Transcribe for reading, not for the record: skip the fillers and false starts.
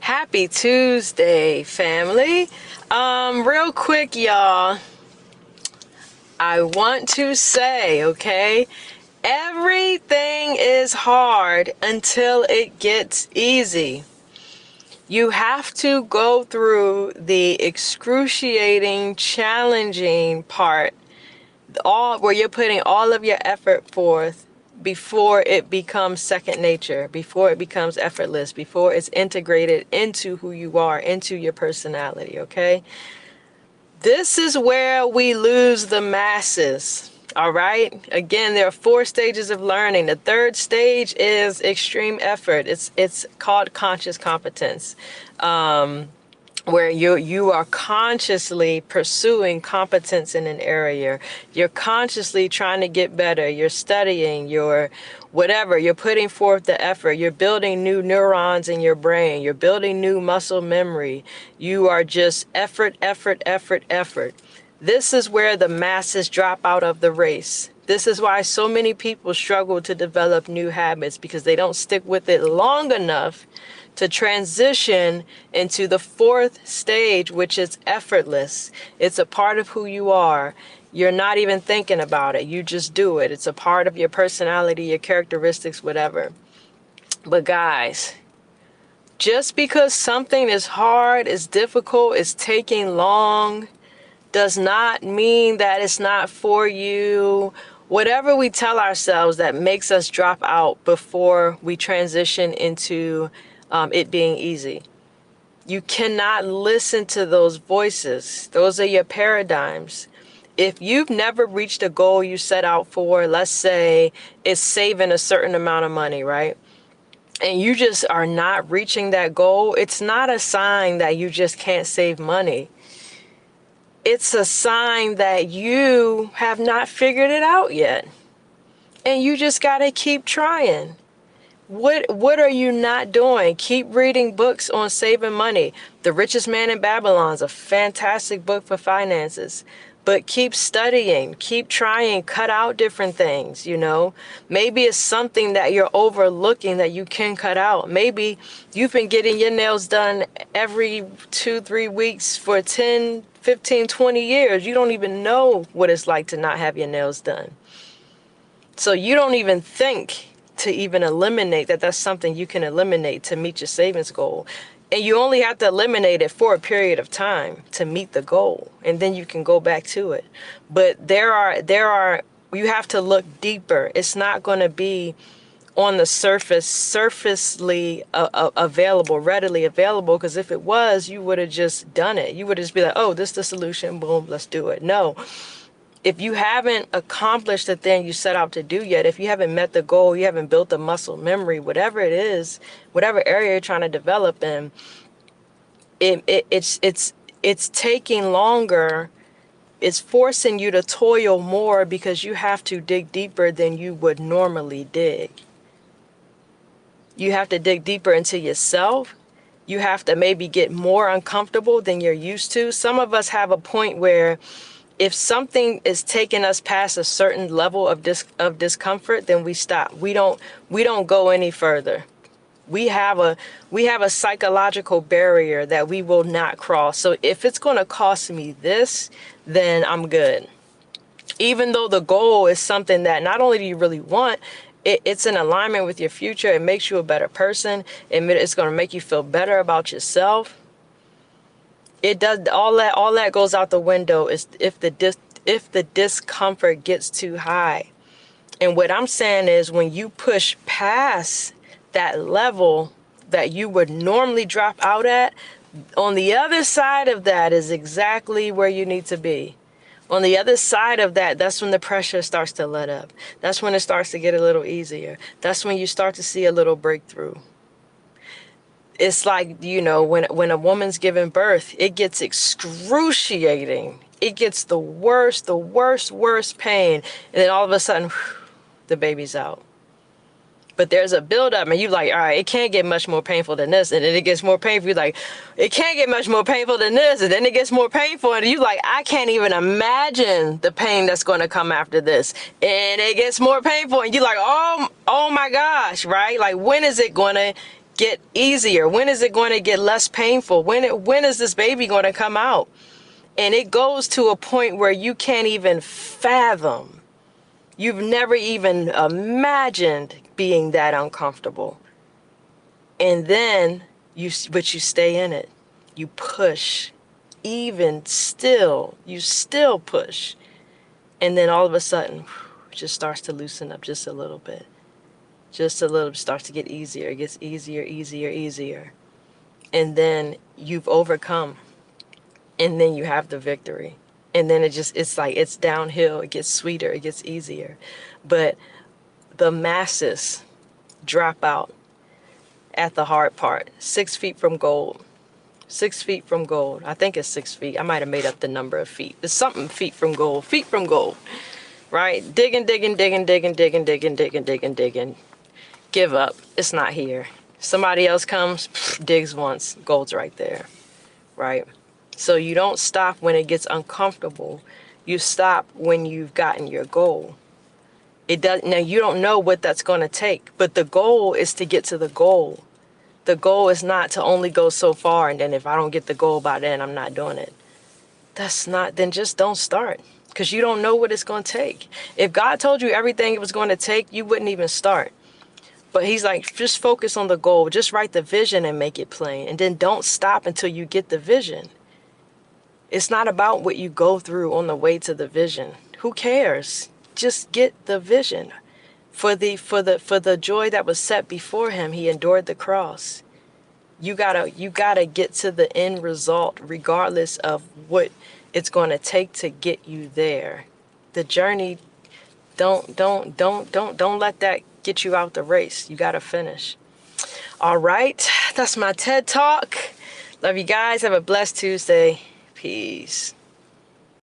Happy Tuesday, family. Real quick, y'all. I want to say, okay, everything is hard until it gets easy. You have to go through the excruciating, challenging part, all where you're putting all of your effort forth before it becomes second nature, before it becomes effortless, before it's integrated into who you are, into your personality, okay? This is where we lose the masses. All right. Again, there are 4 stages of learning. The third stage is extreme effort. It's called conscious competence. Where you are consciously pursuing competence in an area. You're consciously trying to get better. You're studying, you're whatever, you're putting forth the effort. You're building new neurons in your brain. You're building new muscle memory. You are just effort. This is where the masses drop out of the race. This is why so many people struggle to develop new habits, because they don't stick with it long enough to transition into the 4th stage, which is effortless. It's a part of who you are. You're not even thinking about it. You just do it. It's a part of your personality, your characteristics, whatever. But guys, just because something is hard, is difficult, is taking long, does not mean that it's not for you. Whatever we tell ourselves that makes us drop out before we transition into it being easy. You cannot listen to those voices. Those are your paradigms. If you've never reached a goal you set out for, let's say it's saving a certain amount of money, right? And you just are not reaching that goal, it's not a sign that you just can't save money. It's a sign that you have not figured it out yet. And you just got to keep trying. What are you not doing? Keep reading books on saving money. The Richest Man in Babylon is a fantastic book for finances. But keep studying, keep trying, cut out different things, you know. Maybe it's something that you're overlooking that you can cut out. Maybe you've been getting your nails done every 2-3 weeks for 10, 15, 20 years. You don't even know what it's like to not have your nails done. So you don't even think to even eliminate that. That's something you can eliminate to meet your savings goal. And you only have to eliminate it for a period of time to meet the goal. And then you can go back to it. But you have to look deeper. It's not going to be on the surfacely available, readily available. Because if it was, you would have just done it. You would just be like, oh, this is the solution. Boom, let's do it. No. If you haven't accomplished the thing you set out to do yet, if you haven't met the goal, you haven't built the muscle memory, whatever it is, whatever area you're trying to develop in, it's taking longer. It's forcing you to toil more because you have to dig deeper than you would normally dig. You have to dig deeper into yourself. You have to maybe get more uncomfortable than you're used to. Some of us have a point where if something is taking us past a certain level of discomfort, then we stop. We don't go any further. We have a psychological barrier that we will not cross. So if it's going to cost me this, then I'm good. Even though the goal is something that not only do you really want, it's in alignment with your future. It makes you a better person. It's going to make you feel better about yourself. It does all that goes out the window is if the discomfort gets too high. And what I'm saying is when you push past that level that you would normally drop out at, on the other side of that is exactly where you need to be. On the other side of that, that's when the pressure starts to let up. That's when it starts to get a little easier. That's when you start to see a little breakthrough. It's like, you know, when a woman's giving birth, it gets excruciating. It gets the worst pain. And then all of a sudden, the baby's out. But there's a buildup, and you like, all right, it can't get much more painful than this. And then it gets more painful. You're like, it can't get much more painful than this. And then it gets more painful. And you like, I can't even imagine the pain that's going to come after this. And it gets more painful. And you're like, oh my gosh, right? Like, when is it going to get easier? When is it going to get less painful? When is this baby going to come out? And it goes to a point where you can't even fathom. You've never even imagined being that uncomfortable. And then but you stay in it. You push. Even still, you still push. And then all of a sudden, it just starts to loosen up just a little bit. Just a little, starts to get easier. It gets easier, easier, easier. And then you've overcome. And then you have the victory. And then it's like, it's downhill. It gets sweeter. It gets easier. But the masses drop out at the hard part. 6 feet from gold. 6 feet from gold. I think it's 6 feet. I might have made up the number of feet. It's something feet from gold. Feet from gold. Right? Digging, digging, digging, digging, digging, digging, digging, digging, digging. Give up. It's not here. Somebody else comes, digs once. Gold's right there. Right? So you don't stop when it gets uncomfortable. You stop when you've gotten your goal. It does. Now you don't know what that's going to take, but the goal is to get to the goal. The goal is not to only go so far, and then if I don't get the goal by then, I'm not doing it. That's not. Then just don't start, because you don't know what it's going to take. If God told you everything it was going to take, you wouldn't even start. But he's like, just focus on the goal. Just write the vision and make it plain, and then don't stop until you get the vision. It's not about what you go through on the way to the vision. Who cares? Just get the vision. For the joy that was set before him, he endured the cross. You gotta get to the end result, regardless of what it's going to take to get you there. The journey, don't let that get you out the race. You gotta finish. All right, that's my TED Talk. Love you guys. Have a blessed Tuesday. Peace.